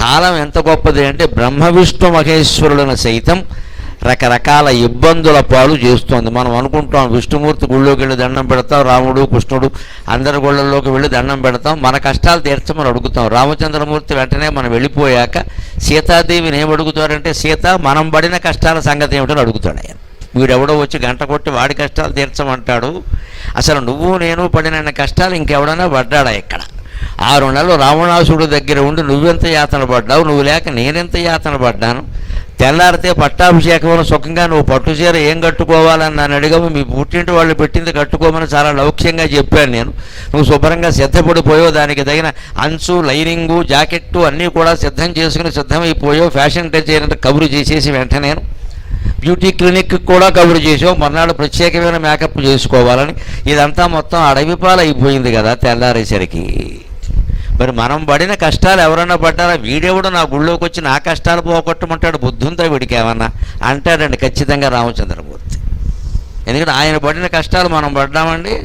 కాలం ఎంత గొప్పది అంటే బ్రహ్మ విష్ణు మహేశ్వరులను సైతం రకరకాల ఇబ్బందుల పాలు చేస్తోంది. మనం అనుకుంటాం విష్ణుమూర్తి గుళ్ళోకి వెళ్ళి దండం పెడతాం, రాముడు కృష్ణుడు అందరి గుళ్ళల్లోకి వెళ్ళి దండం పెడతాం, మన కష్టాలు తీర్చమని అడుగుతాం. రామచంద్రమూర్తి వెంటనే మనం వెళ్ళిపోయాక సీతాదేవిని ఏం అడుగుతాడంటే, సీత మనం పడిన కష్టాల సంగతి ఏమిటని అడుగుతాడు ఆయన. వీడెవడో వచ్చి గంట కొట్టి వాడి కష్టాలు తీర్చమంటాడు, అసలు నువ్వు నేను పడిన కష్టాలు ఇంకెవడైనా పడ్డాడా ఇక్కడ? 6 నెలలు రావణాసుడు దగ్గర ఉండి నువ్వెంత యాతన పడ్డావు, నువ్వు లేక నేనెంత యాతన పడ్డాను. తెల్లారితే పట్టాభిషేకం సుఖంగా నువ్వు పట్టుచీర ఏం కట్టుకోవాలని నన్ను అడిగావు, మీ పుట్టింటి వాళ్ళు పెట్టింది కట్టుకోమని చాలా లౌక్యంగా చెప్పాను నేను. నువ్వు శుభ్రంగా సిద్ధపడిపోయావు, దానికి తగిన అంచు లైనింగు జాకెట్టు అన్నీ కూడా సిద్ధం చేసుకుని సిద్ధమైపోయావు, ఫ్యాషన్ డిజైనర్ కబురు చేసేసి వెంటనే బ్యూటీ క్లినిక్ కూడా కబురు చేసావు, మర్నాడు ప్రత్యేకమైన మేకప్ చేసుకోవాలని. ఇదంతా మొత్తం అడవిపాలు అయిపోయింది కదా తెల్లారేసరికి. మరి మనం పడిన కష్టాలు ఎవరన్నా పడ్డారా? వీడెవడు నా గుళ్ళోకి వచ్చి నా కష్టాలు పోగొట్టమంటాడు, బుద్ధుంతా వీడికి ఏమన్నా అంటాడండి ఖచ్చితంగా రామచంద్రమూర్తి. ఎందుకంటే ఆయన పడిన కష్టాలు మనం పడ్డామండి.